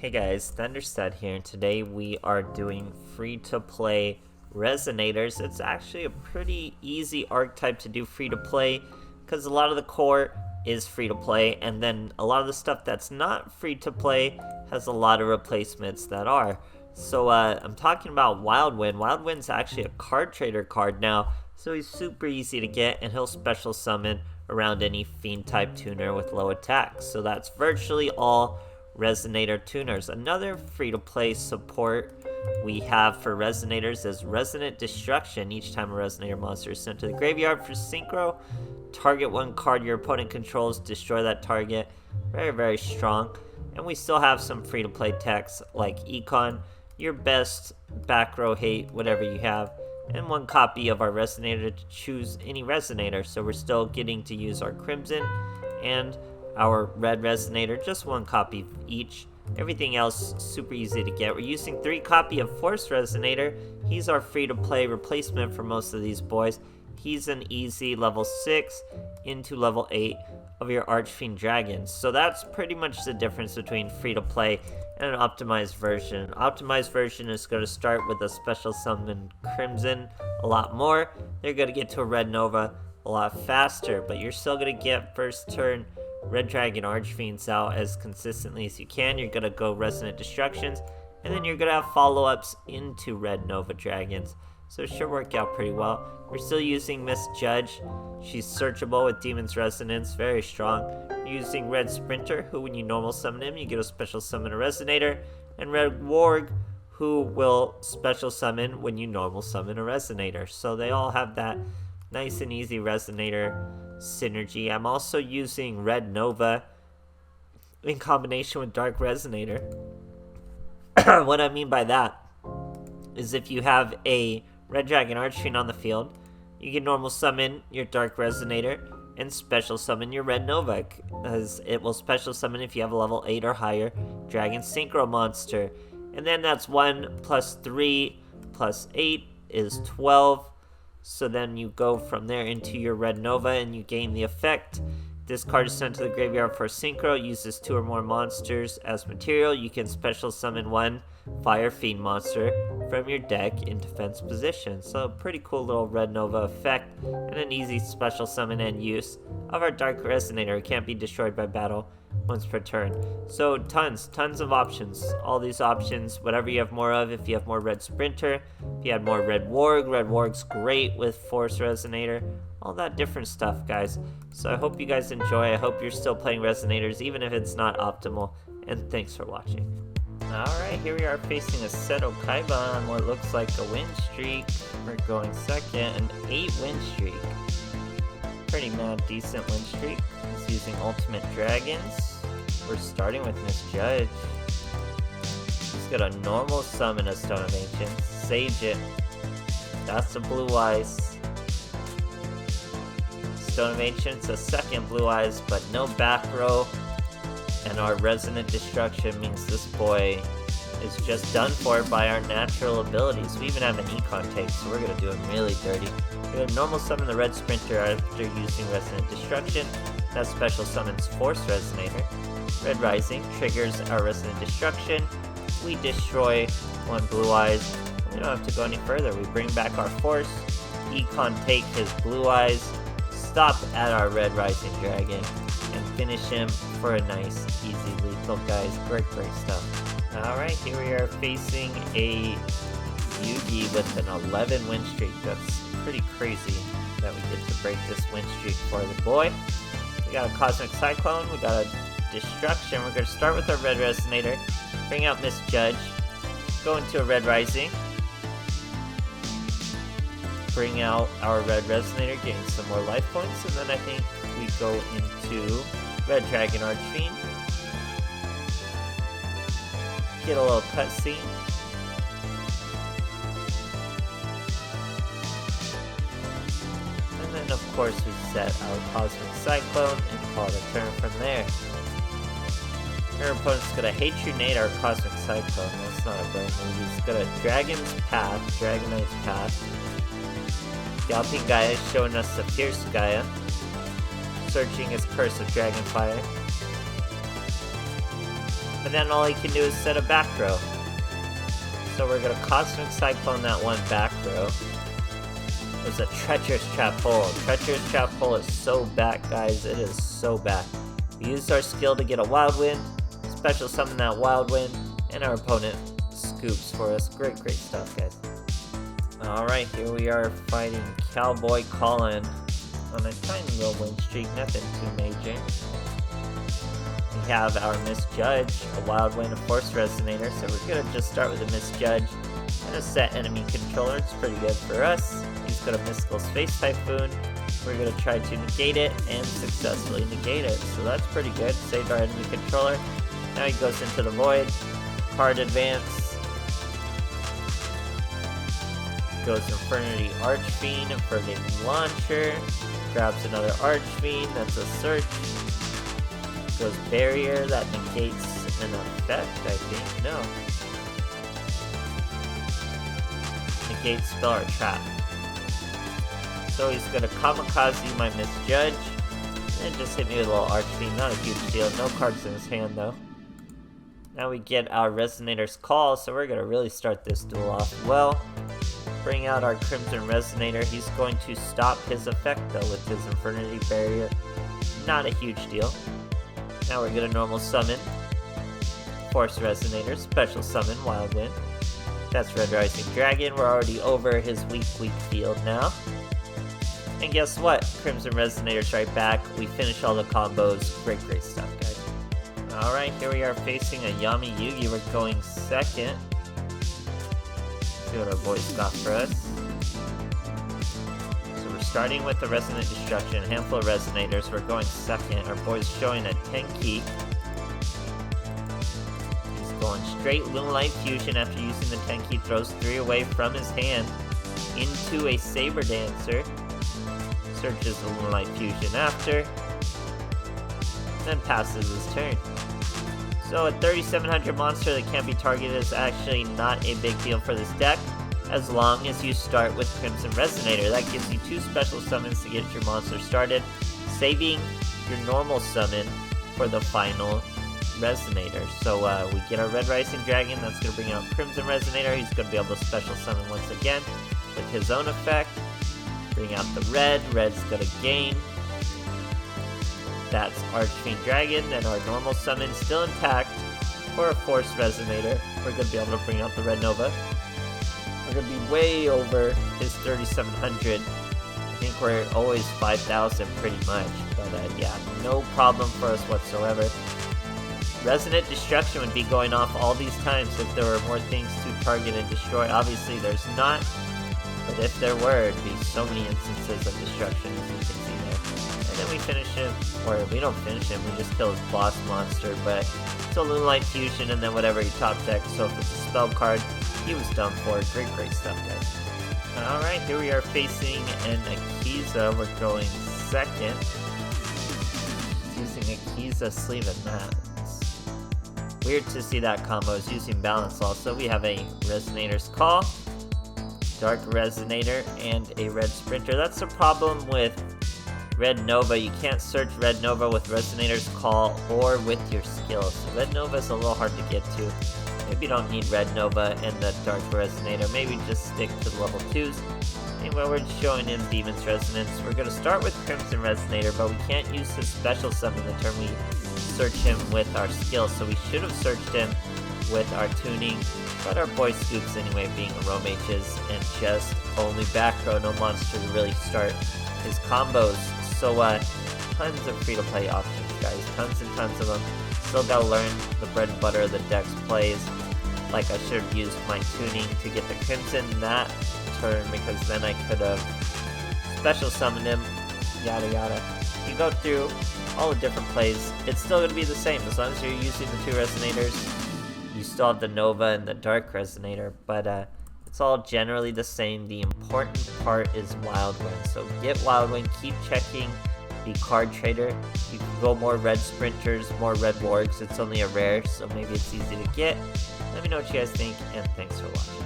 Hey guys, THUNDERSTUD here, and today we are doing free-to-play Resonators. It's actually a pretty easy archetype to do free-to-play, because a lot of the core is free-to-play, and then a lot of the stuff that's not free-to-play has a lot of replacements that are. So I'm talking about Wildwind. Wildwind's actually a card trader card now, so he's super easy to get, and he'll special summon around any Fiend-type tuner with low attack. So that's virtually all Resonator tuners. Another free-to-play support we have for Resonators is Resonant Destruction. Each time a Resonator monster is sent to the graveyard for synchro, target one card your opponent controls, destroy that target. Very, very strong. And we still have some free-to-play techs like Econ, your best back row hate, whatever you have, and one copy of our Resonator to choose any Resonator. So we're still getting to use our Crimson and our red Resonator, just one copy of each. Everything else super easy to get. We're using 3 copy of Force Resonator. He's our free-to-play replacement for most of these boys. He's an easy level 6 into level 8 of your Archfiend Dragons. So that's pretty much the difference between free-to-play and an optimized version. Optimized version is going to start with a special summon Crimson a lot more. They're going to get to a Red Nova a lot faster, but you're still going to get first turn Red Dragon Archfiends out as consistently as you can. You're going to go Resonant Destructions, and then you're going to have follow-ups into Red Nova Dragons. So it should work out pretty well. We're still using Misjudge. She's searchable with Demon's Resonance, very strong. You're using Red Sprinter, who when you normal summon him, you get a special summon a Resonator. And Red Warg, who will special summon when you normal summon a Resonator. So they all have that nice and easy Resonator synergy. I'm also using Red Nova in combination with Dark Resonator. What I mean by that is if you have a Red Dragon Archfiend on the field, you can normal summon your Dark Resonator and special summon your Red Nova, as it will special summon if you have a level 8 or higher Dragon Synchro monster. And then that's 1 plus 3 plus 8 is 12. So then you go from there into your Red Nova and you gain the effect. This card is sent to the graveyard for synchro. It uses 2 or more monsters as material. You can special summon 1 Fire Fiend monster from your deck in defense position. So pretty cool little Red Nova effect and an easy special summon and use of our Dark Resonator. It can't be destroyed by battle once per turn. So tons of options. All these options, whatever you have more of. If you have more Red Sprinter, if you had more Red Warg's great with Force Resonator. All that different stuff, guys. So I hope you guys enjoy. I hope you're still playing Resonators, even if it's not optimal. And thanks for watching. Alright, here we are facing a Seto Kaiba on what looks like a win streak. We're going second, an 8 win streak. Pretty mad decent win streak. He's using Ultimate Dragons. We're starting with Misjudge. He's got a normal summon a Stone of Ancients. Sage it. That's a Blue Eyes. Stone of Ancients, a second Blue Eyes, but no back row. And our Resonant Destruction means this boy is just done for by our natural abilities. We even have an Econ take, so we're going to do him really dirty. We're going to normal summon the Red Sprinter after using Resonant Destruction. That special summons Force Resonator. Red Rising triggers our Resonant Destruction. We destroy 1 Blue Eyes. We don't have to go any further. We bring back our Force. Econ take his Blue Eyes. Stop at our Red Rising Dragon. And finish him for a nice, easy lethal, guys. Great stuff. Alright, here we are facing a Yugi with an 11 win streak. That's pretty crazy that we get to break this win streak for the boy. We got a Cosmic Cyclone, we got a Destruction. We're going to start with our Red Resonator, bring out Misjudge, go into a Red Rising, bring out our Red Resonator, gain some more life points, and then I think we go into Red Dragon Archfiend. Get a little cutscene. And then of course we set our Cosmic Cyclone and call it a turn from there. Your opponent's gonna Hatronate our Cosmic Cyclone. That's not a great move. He's got a Dragon's Path, Dragonite's Path. Galloping Gaia showing us the Fierce Gaia. Searching his Curse of Dragonfire. but then all he can do is set a back row. So we're gonna Cosmic Cyclone that one back row. There's a Treacherous Trap Hole. Treacherous Trap Hole is so bad, guys. It is so bad. We used our skill to get a Wild Wind, special summon that Wild Wind, and our opponent scoops for us. Great stuff, guys. Alright, here we are fighting Cowboy Colin on a tiny little win streak, nothing too major. We have our Misjudge, a Wild Wind, a Force Resonator, so we're gonna just start with a Misjudge and a set enemy controller. It's pretty good for us. He's got a Mystical Space Typhoon. We're gonna try to negate it and successfully negate it, so that's pretty good. Saved our enemy controller. Now he goes into the Void. Card advance. Goes Infernity Archfiend, Infernity Launcher, grabs another Archfiend, that's a search. Goes Barrier, that negates an effect, I think. No. Negates spell or trap. So he's gonna Kamikaze my Misjudge, and just hit me with a little Archfiend, not a huge deal. No cards in his hand though. Now we get our Resonator's Call, so we're gonna really start this duel off well. Bring out our Crimson Resonator. He's going to stop his effect though with his Infernity Barrier. Not a huge deal. Now we're gonna normal summon Force Resonator, special summon Wild Wind. That's Red Rising Dragon. We're already over his weak field now. And guess what? Crimson Resonator's right back. We finish all the combos. Great stuff, guys. Alright, here we are facing a Yami Yugi. We're going second. See what our boys got for us. So we're starting with the Resonant Destruction, a handful of Resonators. We're going second. Our boy's showing a Tenki. He's going straight Lunalight Fusion after using the Tenki. Throws 3 away from his hand into a Saber Dancer. Searches the Lunalight Fusion after. Then passes his turn. So a 3700 monster that can't be targeted is actually not a big deal for this deck, as long as you start with Crimson Resonator. That gives you 2 special summons to get your monster started, saving your normal summon for the final Resonator. So we get our Red Rising Dragon, that's going to bring out Crimson Resonator. He's going to be able to special summon once again with his own effect. Bring out the red, red's going to gain. That's Archfiend Dragon, and our normal summon still intact for a Force Resonator. We're going to be able to bring out the Red Nova. We're going to be way over his 3700. I think we're always 5000 pretty much, but yeah, no problem for us whatsoever. Resonant Destruction would be going off all these times if there were more things to target and destroy. Obviously there's not, but if there were, it'd be so many instances of destruction, as you can see there. And then we finish him, or we don't finish him, we just kill his boss monster, but it's a Lunalight Fusion and then whatever he top decks, so if it's a spell card, he was done for. Great stuff, guys. Alright, here we are facing an Akiza. We're going second. Using Akiza Sleeve and Mats. Weird to see that combo is using Balance also. We have a Resonator's Call, Dark Resonator, and a Red Sprinter. That's the problem with Red Nova. You can't search Red Nova with Resonator's Call or with your skills. So Red Nova is a little hard to get to. Maybe you don't need Red Nova and the Dark Resonator. Maybe just stick to the level 2s. Anyway, we're showing in Demon's Resonance. We're going to start with Crimson Resonator, but we can't use his special summon the turn we search him with our skill. So we should have searched him with our tuning. But our boy scoops anyway, being a row mages, and just only back row, no monster to really start his combos. So tons of free-to-play options, guys. Tons and tons of them. Still gotta learn the bread and butter of the deck's plays. Like I should have used my tuning to get the Crimson that turn, because then I could have special summoned him, yada yada. You go through all the different plays, it's still gonna be the same as long as you're using the 2 Resonators. You still have the Nova and the Dark Resonator, but it's all generally the same. The important part is Wild Wind. So get Wild Wind, keep checking the card trader. You can go more Red Sprinters, more Red Wargs. It's only a rare, so maybe it's easy to get. Let me know what you guys think, and thanks for watching.